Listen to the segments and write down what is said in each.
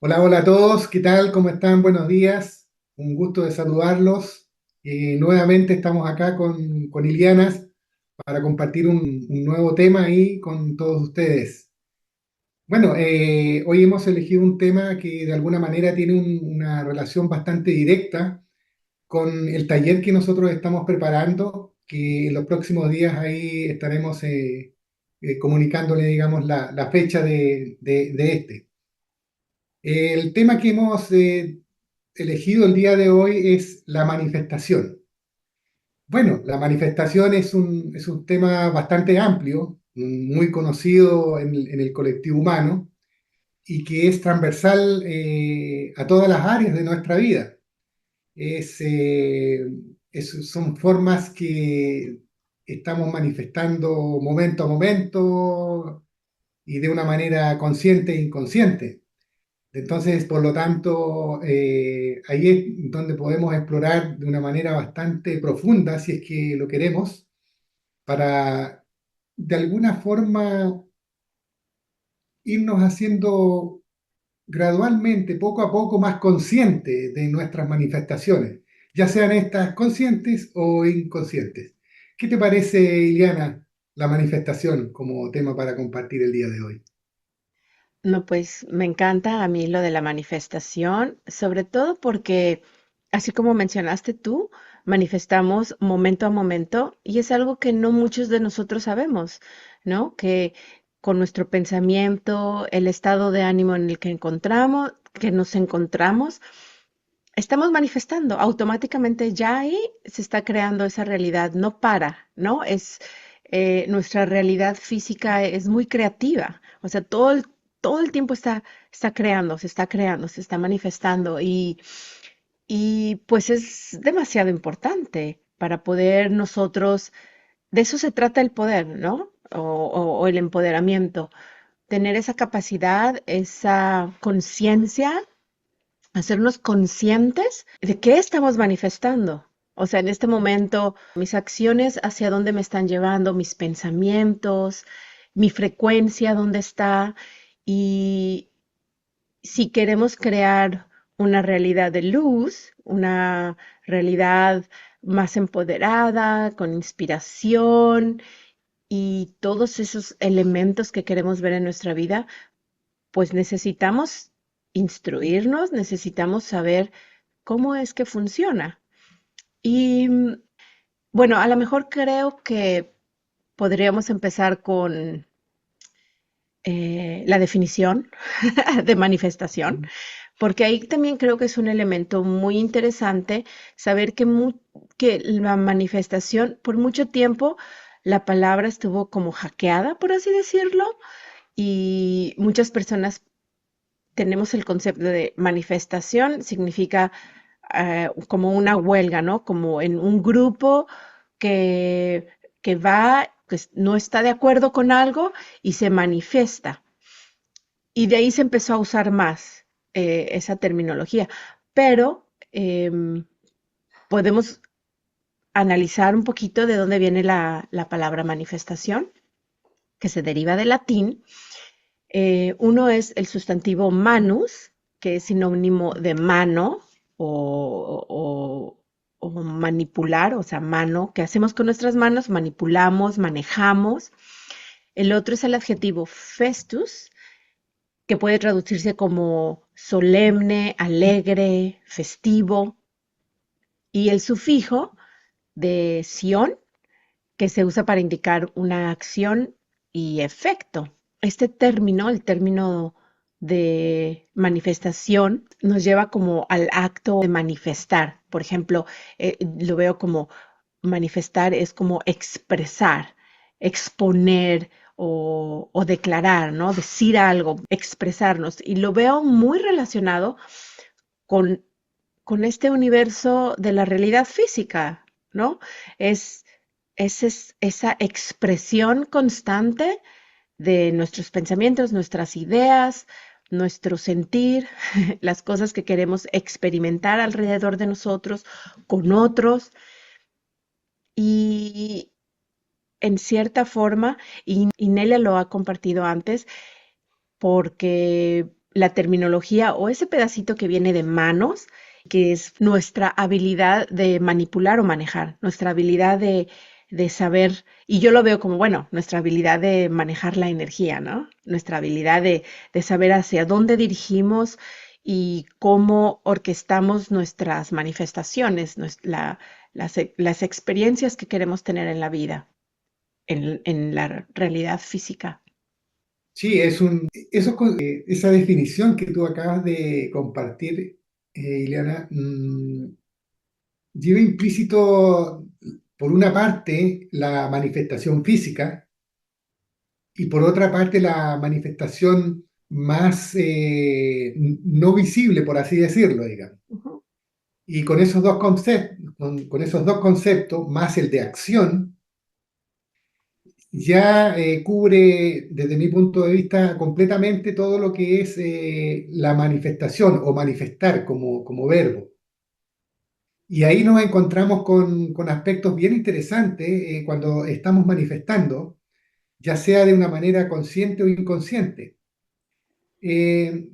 Hola, hola a todos, ¿qué tal? ¿Cómo están? Buenos días, un gusto de saludarlos. Nuevamente estamos acá con Ilianas para compartir un nuevo tema ahí con todos ustedes. Bueno, hoy hemos elegido un tema que de alguna manera tiene una relación bastante directa con el taller que nosotros estamos preparando, que en los próximos días ahí estaremos comunicándole, digamos, la fecha de este. El tema que hemos elegido el día de hoy es la manifestación. Bueno, la manifestación es un tema bastante amplio, muy conocido en el colectivo humano y que es transversal a todas las áreas de nuestra vida. Es, eh, Son formas que estamos manifestando momento a momento y de una manera consciente e inconsciente. Entonces, por lo tanto, ahí es donde podemos explorar de una manera bastante profunda, si es que lo queremos, para de alguna forma irnos haciendo gradualmente, poco a poco, más conscientes de nuestras manifestaciones, ya sean estas conscientes o inconscientes. ¿Qué te parece, Iliana, la manifestación como tema para compartir el día de hoy? No, pues me encanta a mí lo de la manifestación, sobre todo porque, así como mencionaste tú, manifestamos momento a momento y es algo que no muchos de nosotros sabemos, ¿no? Que con nuestro pensamiento, el estado de ánimo en el que nos encontramos, estamos manifestando. Automáticamente ya ahí se está creando esa realidad, no para, ¿no? Nuestra realidad física es muy creativa, o sea, todo el tiempo está creando, se está creando, se está manifestando y pues es demasiado importante para poder nosotros, de eso se trata el poder, ¿no? O el empoderamiento, tener esa capacidad, esa conciencia, hacernos conscientes de qué estamos manifestando. O sea, en este momento, mis acciones hacia dónde me están llevando, mis pensamientos, mi frecuencia, dónde está. Y si queremos crear una realidad de luz, una realidad más empoderada, con inspiración y todos esos elementos que queremos ver en nuestra vida, pues necesitamos instruirnos, necesitamos saber cómo es que funciona. Y bueno, a lo mejor creo que podríamos empezar con la definición de manifestación, porque ahí también creo que es un elemento muy interesante saber que la manifestación, por mucho tiempo, la palabra estuvo como hackeada, por así decirlo, y muchas personas tenemos el concepto de manifestación, significa como una huelga, ¿no? Como en un grupo que, que no está de acuerdo con algo y se manifiesta. Y de ahí se empezó a usar más esa terminología. Pero podemos analizar un poquito de dónde viene la palabra manifestación, que se deriva del latín. Uno es el sustantivo manus, que es sinónimo de mano o manipular, o sea, mano, que hacemos con nuestras manos, manipulamos, manejamos. El otro es el adjetivo festus, que puede traducirse como solemne, alegre, festivo. Y el sufijo de sion, que se usa para indicar una acción y efecto. Este término, el término de manifestación, nos lleva como al acto de manifestar. Por ejemplo, lo veo como manifestar es como expresar, exponer o declarar, ¿no? Decir algo, expresarnos. Y lo veo muy relacionado con este universo de la realidad física, ¿no? Es, esa expresión constante de nuestros pensamientos, nuestras ideas, nuestro sentir, las cosas que queremos experimentar alrededor de nosotros, con otros. Y en cierta forma, y Nelia lo ha compartido antes, porque la terminología o ese pedacito que viene de manos, que es nuestra habilidad de manipular o manejar, nuestra habilidad de saber, y yo lo veo como, bueno, nuestra habilidad de manejar la energía, ¿no? Nuestra habilidad de saber hacia dónde dirigimos y cómo orquestamos nuestras manifestaciones, las experiencias que queremos tener en la vida, en la realidad física. Sí, esa definición que tú acabas de compartir, Ileana, lleva implícito, por una parte, la manifestación física y por otra parte, la manifestación más no visible, por así decirlo, digamos. Ujú, Y con esos dos conceptos, más el de acción, ya cubre, desde mi punto de vista, completamente todo lo que es la manifestación o manifestar como verbo. Y ahí nos encontramos con aspectos bien interesantes cuando estamos manifestando, ya sea de una manera consciente o inconsciente. Eh,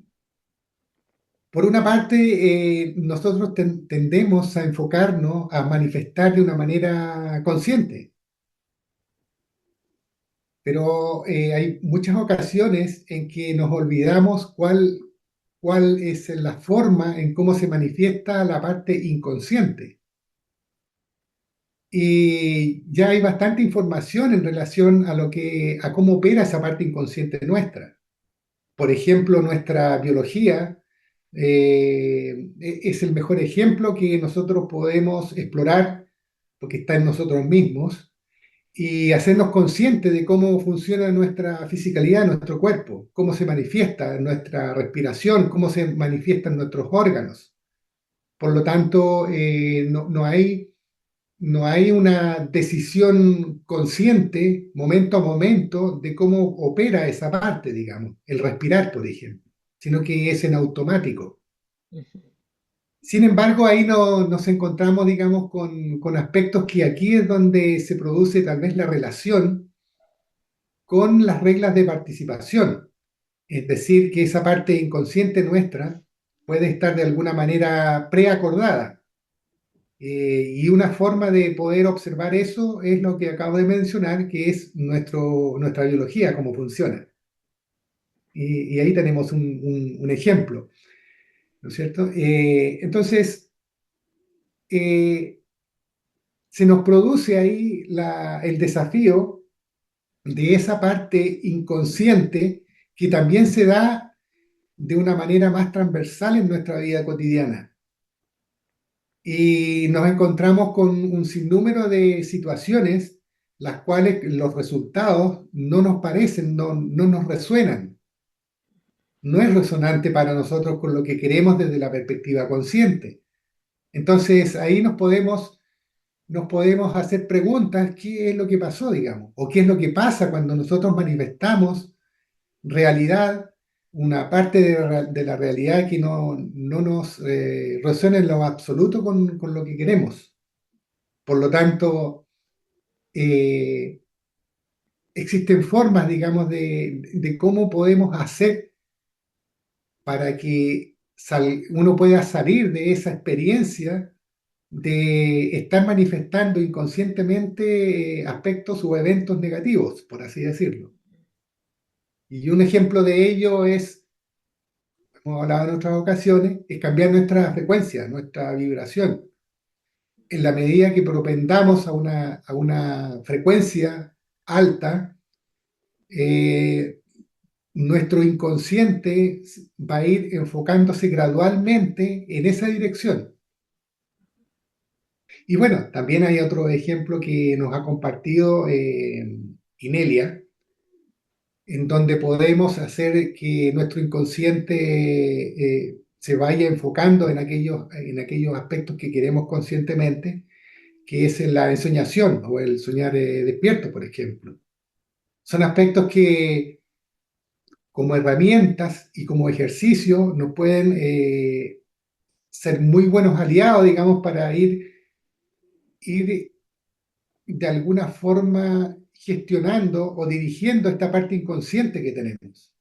por una parte, nosotros tendemos a enfocarnos a manifestar de una manera consciente, pero hay muchas ocasiones en que nos olvidamos cuál es la forma en cómo se manifiesta la parte inconsciente. Y ya hay bastante información en relación a cómo opera esa parte inconsciente nuestra. Por ejemplo, nuestra biología es el mejor ejemplo que nosotros podemos explorar, porque está en nosotros mismos, y hacernos conscientes de cómo funciona nuestra fisicalidad, nuestro cuerpo, cómo se manifiesta nuestra respiración, cómo se manifiestan nuestros órganos. Por lo tanto, no hay una decisión consciente, momento a momento, de cómo opera esa parte, digamos, el respirar, por ejemplo, sino que es en automático. ujú, Sin embargo, ahí nos encontramos, digamos, con aspectos que aquí es donde se produce tal vez la relación con las reglas de participación. Es decir, que esa parte inconsciente nuestra puede estar de alguna manera preacordada. Y una forma de poder observar eso es lo que acabo de mencionar, que es nuestra biología, cómo funciona. Y ahí tenemos un ejemplo, ¿no es cierto? Entonces, eh, se nos produce ahí el desafío de esa parte inconsciente que también se da de una manera más transversal en nuestra vida cotidiana. Y nos encontramos con un sinnúmero de situaciones las cuales los resultados no nos parecen, no nos resuenan. No es resonante para nosotros con lo que queremos desde la perspectiva consciente. Entonces ahí nos podemos hacer preguntas, ¿qué es lo que pasó, digamos? ¿O qué es lo que pasa cuando nosotros manifestamos realidad, una parte de la realidad que no nos resuena en lo absoluto con lo que queremos? Por lo tanto, eh, existen formas, digamos, de cómo podemos hacer para que uno pueda salir de esa experiencia de estar manifestando inconscientemente aspectos o eventos negativos, por así decirlo. Y un ejemplo de ello es, hemos hablado en otras ocasiones, es cambiar nuestra frecuencia, nuestra vibración. En la medida que propendamos a una frecuencia alta, eh, nuestro inconsciente va a ir enfocándose gradualmente en esa dirección. Y bueno, también hay otro ejemplo que nos ha compartido Inelia, en donde podemos hacer que nuestro inconsciente se vaya enfocando en aquellos aspectos que queremos conscientemente, que es la ensoñación o el soñar despierto, por ejemplo. Son aspectos que como herramientas y como ejercicio nos pueden ser muy buenos aliados, digamos, para ir de alguna forma gestionando o dirigiendo esta parte inconsciente que tenemos.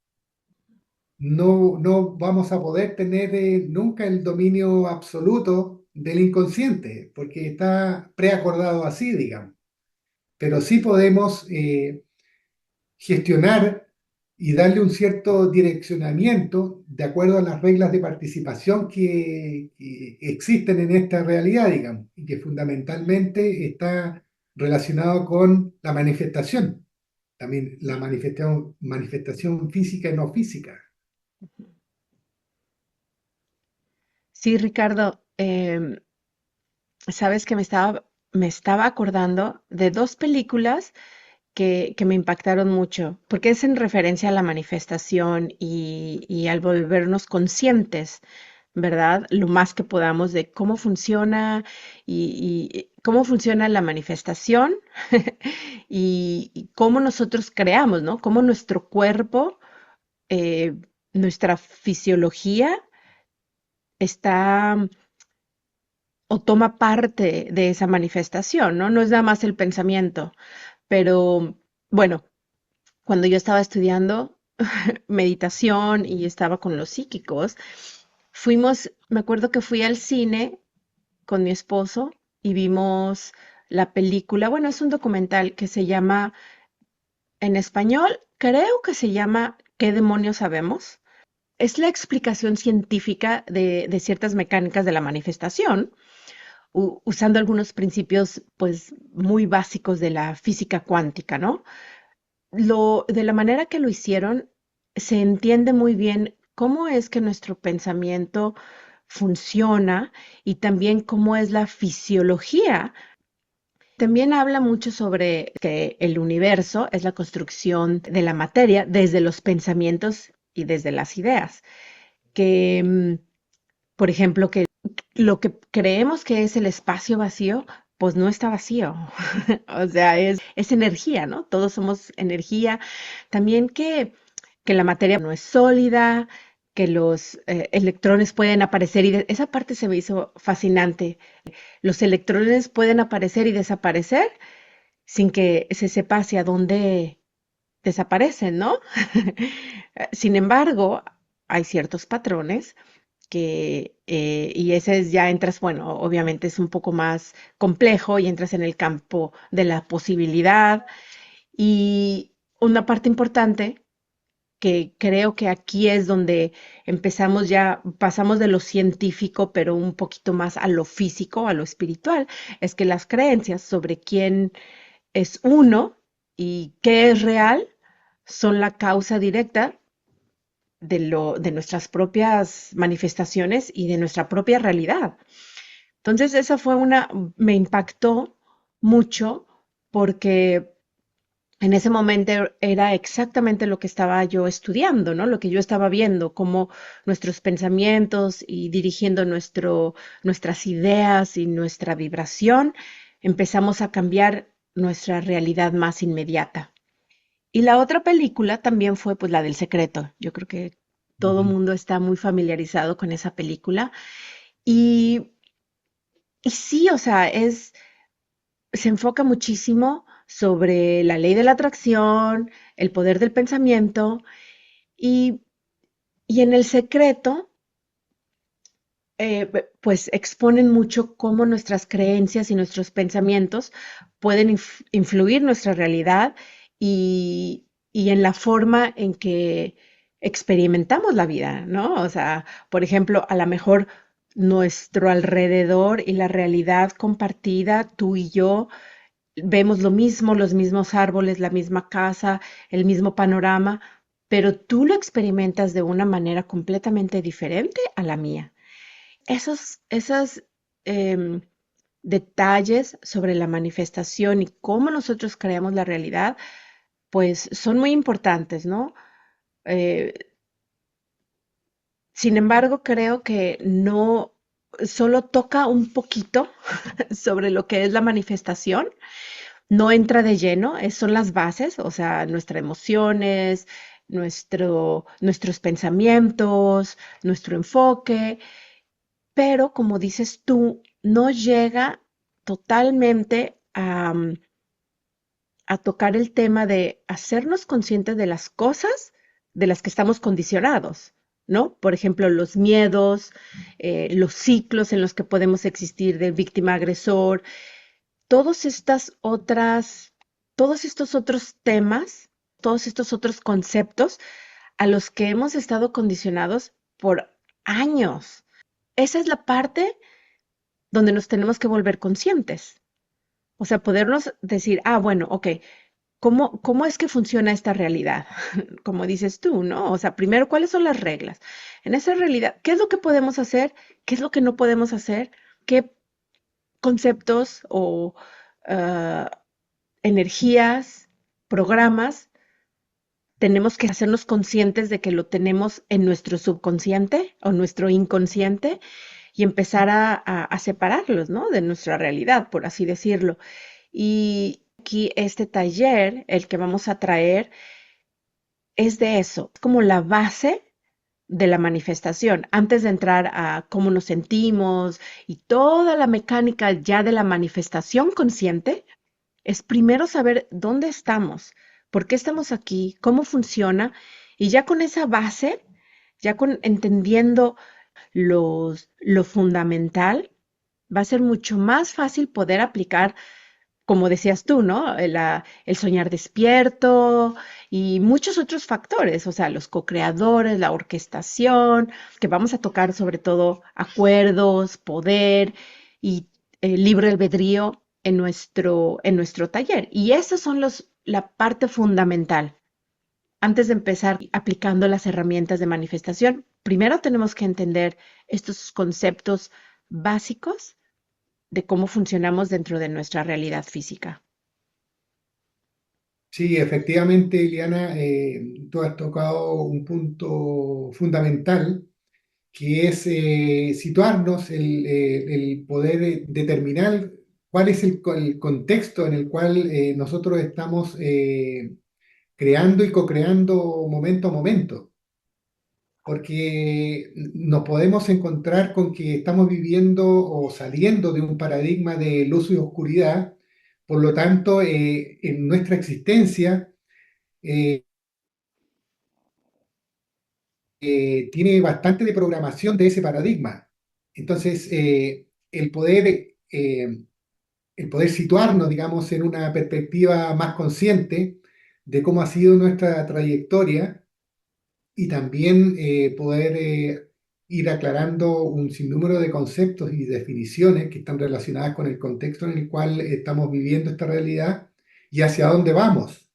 no vamos a poder tener nunca el dominio absoluto del inconsciente, porque está preacordado así, digamos. Pero sí podemos gestionar y darle un cierto direccionamiento de acuerdo a las reglas de participación que existen en esta realidad, digamos, y que fundamentalmente está relacionado con la manifestación, también la manifestación física y no física. Sí, Ricardo, sabes que me estaba acordando de dos películas que me impactaron mucho, porque es en referencia a la manifestación y al volvernos conscientes, ¿verdad? Lo más que podamos de cómo funciona y cómo funciona la manifestación y cómo nosotros creamos, ¿no? Cómo nuestro cuerpo, eh, nuestra fisiología está o toma parte de esa manifestación, ¿no? No es nada más el pensamiento, pero bueno, cuando yo estaba estudiando meditación y estaba con los psíquicos, me acuerdo que fui al cine con mi esposo y vimos la película, bueno, es un documental que se llama, en español, creo que se llama ¿Qué demonios sabemos? Es la explicación científica de ciertas mecánicas de la manifestación, usando algunos principios, pues, muy básicos de la física cuántica, ¿no? De la manera que lo hicieron, se entiende muy bien cómo es que nuestro pensamiento funciona y también cómo es la fisiología. También habla mucho sobre que el universo es la construcción de la materia desde los pensamientos y desde las ideas. Que, por ejemplo, que lo que creemos que es el espacio vacío, pues no está vacío. O sea, es energía, ¿no? Todos somos energía. También que la materia no es sólida, que los electrones pueden aparecer esa parte se me hizo fascinante. Los electrones pueden aparecer y desaparecer sin que se sepa hacia dónde desaparecen, ¿no? Sin embargo, hay ciertos patrones y ese es ya entras, bueno, obviamente es un poco más complejo y entras en el campo de la posibilidad. Y una parte importante que creo que aquí es donde empezamos ya, pasamos de lo científico, pero un poquito más a lo físico, a lo espiritual, es que las creencias sobre quién es uno y qué es real son la causa directa de nuestras propias manifestaciones y de nuestra propia realidad. Entonces, me impactó mucho porque en ese momento era exactamente lo que estaba yo estudiando, ¿no? Lo que yo estaba viendo, cómo nuestros pensamientos y dirigiendo nuestras ideas y nuestra vibración, empezamos a cambiar nuestra realidad más inmediata. Y la otra película también fue pues la del secreto. Yo creo que todo Ujú. mundo está muy familiarizado con esa película. Y, y sí, o sea, se enfoca muchísimo sobre la ley de la atracción, el poder del pensamiento y, y en el secreto, pues exponen mucho cómo nuestras creencias y nuestros pensamientos pueden influir nuestra realidad y en la forma en que experimentamos la vida, ¿no? O sea, por ejemplo, a lo mejor nuestro alrededor y la realidad compartida, tú y yo, vemos lo mismo, los mismos árboles, la misma casa, el mismo panorama, pero tú lo experimentas de una manera completamente diferente a la mía. Esos em, detalles sobre la manifestación y cómo nosotros creamos la realidad, pues son muy importantes, ¿no? Eh, Sin embargo, creo que no solo toca un poquito sobre lo que es la manifestación, no entra de lleno, son las bases, o sea, nuestras emociones, nuestros pensamientos, nuestro enfoque, pero como dices tú, no llega totalmente a tocar el tema de hacernos conscientes de las cosas de las que estamos condicionados. ¿no? Por ejemplo, los miedos, los ciclos en los que podemos existir de víctima-agresor, todas estas otras, todos estos otros temas, todos estos otros conceptos a los que hemos estado condicionados por años. Esa es la parte donde nos tenemos que volver conscientes. O sea, podernos decir, ah, bueno, ok, ¿cómo es que funciona esta realidad? Como dices tú, ¿no? O sea, primero, ¿cuáles son las reglas? En esa realidad, ¿qué es lo que podemos hacer? ¿Qué es lo que no podemos hacer? ¿Qué conceptos o ah, energías, programas tenemos que hacernos conscientes de que lo tenemos en nuestro subconsciente o nuestro inconsciente y empezar a separarlos, ¿no? De nuestra realidad, por así decirlo. Y aquí este taller, el que vamos a traer, es de eso, es como la base de la manifestación, antes de entrar a cómo nos sentimos y toda la mecánica ya de la manifestación consciente, es primero saber dónde estamos, por qué estamos aquí, cómo funciona, y ya con esa base, ya con entendiendo lo fundamental, va a ser mucho más fácil poder aplicar, como decías tú, ¿no? El soñar despierto y muchos otros factores, o sea, los co-creadores, la orquestación, que vamos a tocar sobre todo acuerdos, poder y libre albedrío en nuestro taller. Y esos son la parte fundamental. Antes de empezar aplicando las herramientas de manifestación, primero tenemos que entender estos conceptos básicos de cómo funcionamos dentro de nuestra realidad física. Sí, efectivamente, Iliana, tú has tocado un punto fundamental, que es situarnos, el poder determinar cuál es el contexto en el cual nosotros estamos creando y co-creando momento a momento, porque nos podemos encontrar con que estamos viviendo o saliendo de un paradigma de luz y oscuridad. Por lo tanto, en nuestra existencia eh, tiene bastante de programación de ese paradigma. Entonces, el poder situarnos, digamos, en una perspectiva más consciente de cómo ha sido nuestra trayectoria y también poder ir aclarando un sinnúmero de conceptos y definiciones que están relacionadas con el contexto en el cual estamos viviendo esta realidad y hacia dónde vamos,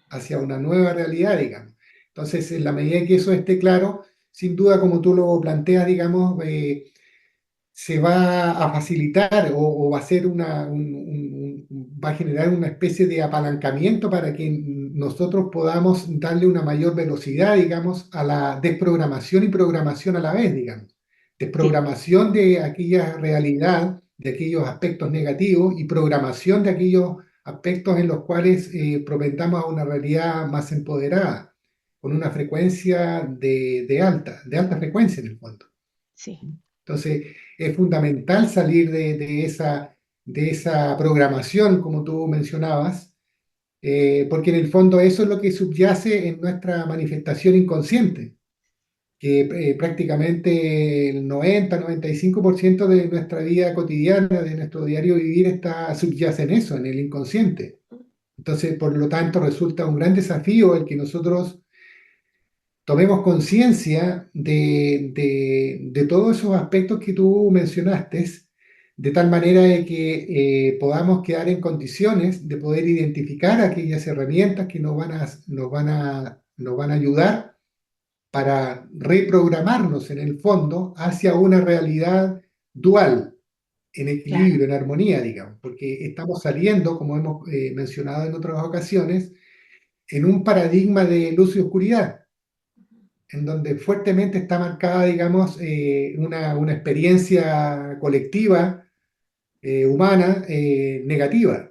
hacia una nueva realidad, digamos. Entonces, en la medida que eso esté claro, sin duda, como tú lo planteas, digamos, se va a facilitar o va a ser va a generar una especie de apalancamiento para que nosotros podamos darle una mayor velocidad, digamos, a la desprogramación y programación a la vez, digamos. Sí, Desprogramación de aquella realidad, de aquellos aspectos negativos y programación de aquellos aspectos en los cuales propendamos a una realidad más empoderada, con una frecuencia de alta frecuencia en el fondo. sí, Entonces, es fundamental salir de esa programación, como tú mencionabas, porque en el fondo eso es lo que subyace en nuestra manifestación inconsciente, que prácticamente el 90-95% de nuestra vida cotidiana, de nuestro diario vivir, subyace en eso, en el inconsciente. Entonces, por lo tanto, resulta un gran desafío el que nosotros tomemos conciencia de todos esos aspectos que tú mencionaste, de tal manera de que podamos quedar en condiciones de poder identificar aquellas herramientas que nos van a ayudar para reprogramarnos en el fondo hacia una realidad dual, en claro. equilibrio, en armonía, digamos, porque estamos saliendo, como hemos mencionado en otras ocasiones, en un paradigma de luz y oscuridad en donde fuertemente está marcada, digamos, una experiencia colectiva, humana, negativa.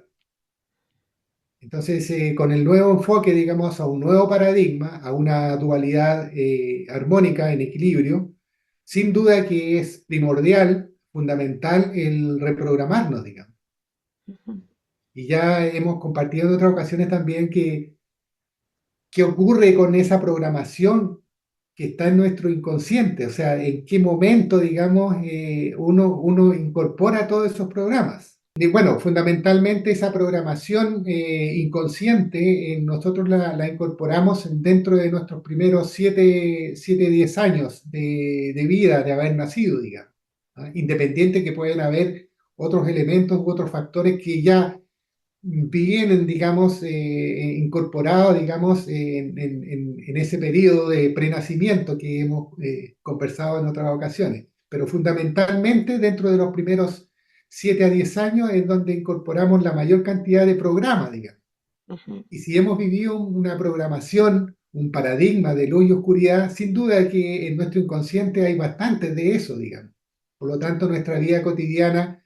Entonces, con el nuevo enfoque, digamos, a un nuevo paradigma, a una dualidad armónica en equilibrio, sin duda que es primordial, fundamental el reprogramarnos, digamos. Ujú. Y ya hemos compartido en otras ocasiones también que qué ocurre con esa programación que está en nuestro inconsciente, o sea, en qué momento, digamos, uno incorpora todos esos programas. Y bueno, fundamentalmente esa programación inconsciente, nosotros la incorporamos dentro de nuestros primeros 10 años de vida, de haber nacido, digamos. ¿Ah? Independiente que pueden haber otros elementos u otros factores que ya vienen, digamos, incorporados, digamos, en ese periodo de prenacimiento que hemos conversado en otras ocasiones. Pero fundamentalmente dentro de los primeros 7 a 10 años es donde incorporamos la mayor cantidad de programas, digamos. Ujú, Y si hemos vivido una programación, un paradigma de luz y oscuridad, sin duda que en nuestro inconsciente hay bastante de eso, digamos. Por lo tanto, nuestra vida cotidiana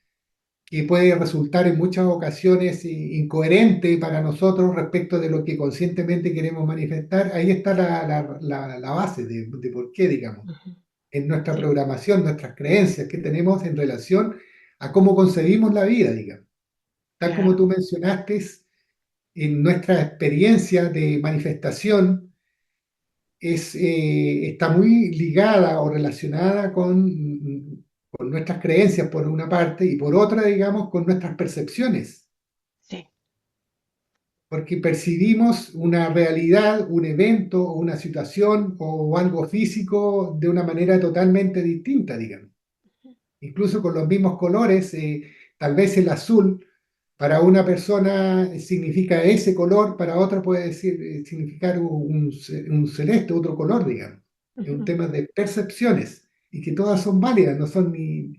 que puede resultar en muchas ocasiones incoherente para nosotros respecto de lo que conscientemente queremos manifestar, ahí está la base de por qué, digamos, ujú. en nuestra Sí, programación, nuestras creencias que tenemos en relación a cómo concebimos la vida, digamos. Tal como claro. tú mencionaste, en nuestra experiencia de manifestación está muy ligada o relacionada con nuestras creencias por una parte y por otra, digamos, con nuestras percepciones, Sí. porque percibimos una realidad, un evento o una situación o algo físico de una manera totalmente distinta, digamos. Incluso con los mismos colores, tal vez el azul para una persona significa ese color, para otra puede decir, significar un celeste, otro color, digamos. Es un Ujú, tema de percepciones y que todas sí, son válidas, no son ni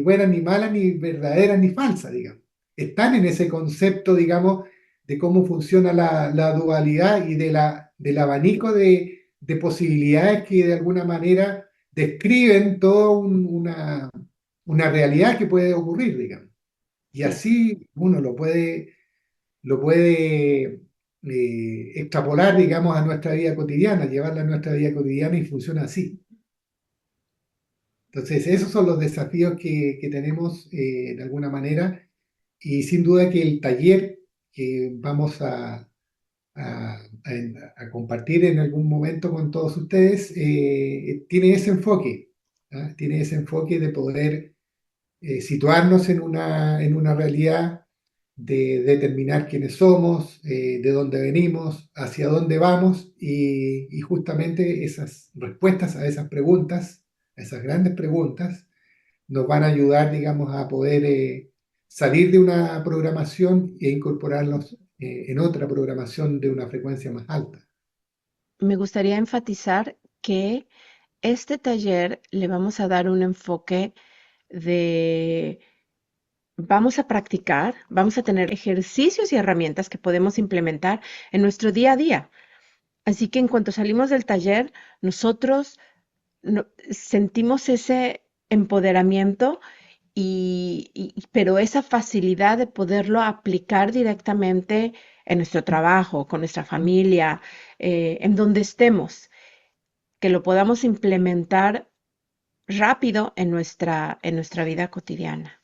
buenas ni malas, ni verdaderas ni falsas, digamos. Están en ese concepto, digamos, de cómo funciona la dualidad y del abanico de posibilidades que de alguna manera describen toda una realidad que puede ocurrir, digamos. Y sí. así uno lo puede extrapolar, digamos, a nuestra vida cotidiana, llevarla a nuestra vida cotidiana y funciona así. Entonces, esos son los desafíos que tenemos de alguna manera y sin duda que el taller que vamos a compartir en algún momento con todos ustedes tiene ese enfoque, ¿ah? Tiene ese enfoque de poder situarnos en una realidad, de determinar quiénes somos, de dónde venimos, hacia dónde vamos y justamente esas respuestas a esas preguntas, a esas grandes preguntas, nos van a ayudar, digamos, a poder salir de una programación e incorporarnos en otra programación de una frecuencia más alta. Me gustaría enfatizar que este taller le vamos a dar un enfoque de, vamos a practicar, vamos a tener ejercicios y herramientas que podemos implementar en nuestro día a día. Así que en cuanto salimos del taller, nosotros sentimos ese empoderamiento pero esa facilidad de poderlo aplicar directamente en nuestro trabajo, con nuestra familia, en donde estemos, que lo podamos implementar rápido en nuestra vida cotidiana.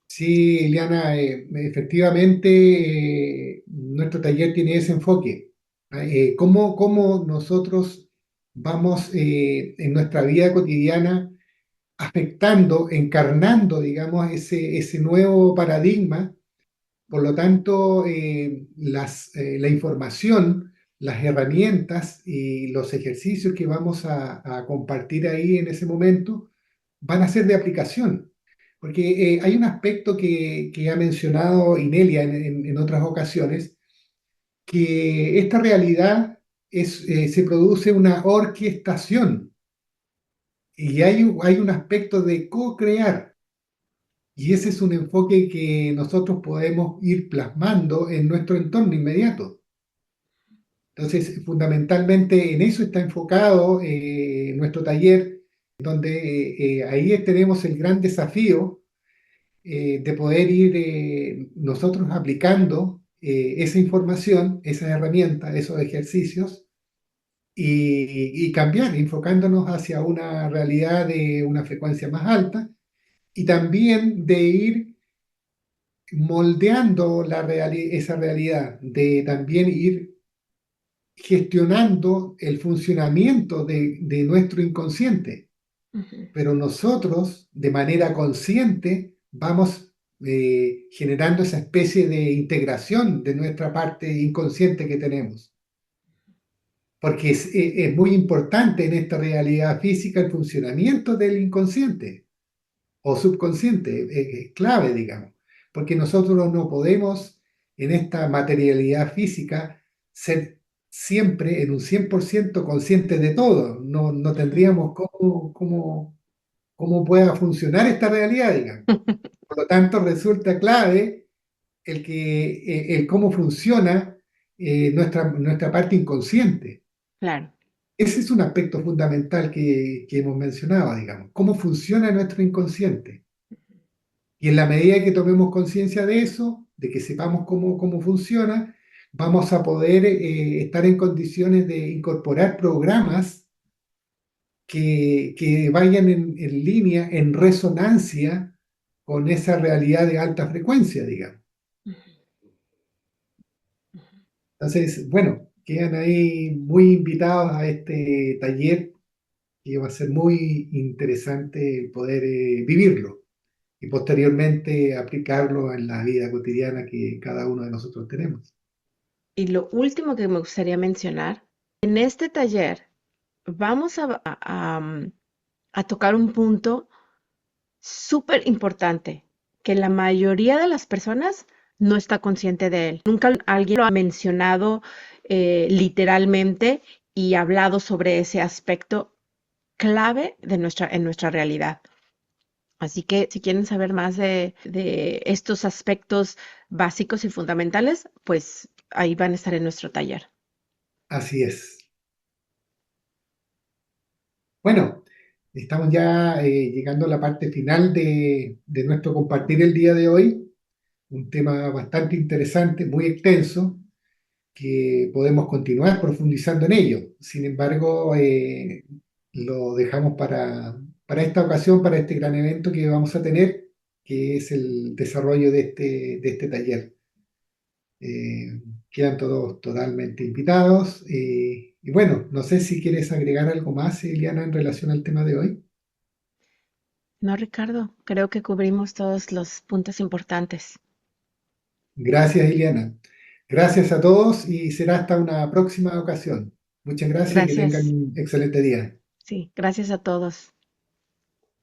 Sí, Ileana, efectivamente nuestro taller tiene ese enfoque. ¿Ah? ¿Cómo nosotros vamos en nuestra vida cotidiana afectando, encarnando, digamos, ese nuevo paradigma? Por lo tanto, la información, las herramientas y los ejercicios que vamos a compartir ahí en ese momento van a ser de aplicación. Porque hay un aspecto que ha mencionado Inelia en otras ocasiones, que esta realidad se produce una orquestación y hay un aspecto de co-crear. Y ese es un enfoque que nosotros podemos ir plasmando en nuestro entorno inmediato. Entonces, fundamentalmente en eso está enfocado nuestro taller, donde ahí tenemos el gran desafío de poder ir nosotros aplicando esa información, esas herramientas, esos ejercicios y cambiar, enfocándonos hacia una realidad de una frecuencia más alta y también de ir moldeando esa realidad, de también ir gestionando el funcionamiento de nuestro inconsciente, Ujú. pero nosotros de manera consciente vamos generando esa especie de integración de nuestra parte inconsciente que tenemos. Porque es muy importante en esta realidad física el funcionamiento del inconsciente o subconsciente, es clave, digamos, porque nosotros no podemos en esta materialidad física ser siempre en un 100% conscientes de todo, no tendríamos cómo pueda funcionar esta realidad, digamos. Por lo tanto, resulta clave el cómo funciona nuestra parte inconsciente. Claro. Ese es un aspecto fundamental que hemos mencionado, digamos, cómo funciona nuestro inconsciente. Y en la medida que tomemos conciencia de eso, de que sepamos cómo funciona, vamos a poder estar en condiciones de incorporar programas que vayan en línea, en resonancia con esa realidad de alta frecuencia, digamos. Entonces, bueno, quedan ahí muy invitados a este taller que va a ser muy interesante poder vivirlo y posteriormente aplicarlo en la vida cotidiana que cada uno de nosotros tenemos. Y lo último que me gustaría mencionar, en este taller vamos a tocar un punto súper importante que la mayoría de las personas no está consciente de él. Nunca alguien lo ha mencionado literalmente y hablado sobre ese aspecto clave de en nuestra realidad. Así que si quieren saber más de estos aspectos básicos y fundamentales, pues ahí van a estar en nuestro taller. Así es. Bueno, estamos ya llegando a la parte final de nuestro compartir el día de hoy. Un tema bastante interesante, muy extenso, que podemos continuar profundizando en ello. Sin embargo, lo dejamos para esta ocasión, para este gran evento que vamos a tener, que es el desarrollo de este taller. Eh, Quedan todos totalmente invitados. Y bueno, no sé si quieres agregar algo más, Eliana, en relación al tema de hoy. No, Ricardo, creo que cubrimos todos los puntos importantes. Gracias, Eliana. Gracias a todos y será hasta una próxima ocasión. Muchas gracias y que tengan Gracias. un excelente día. Sí, gracias a todos.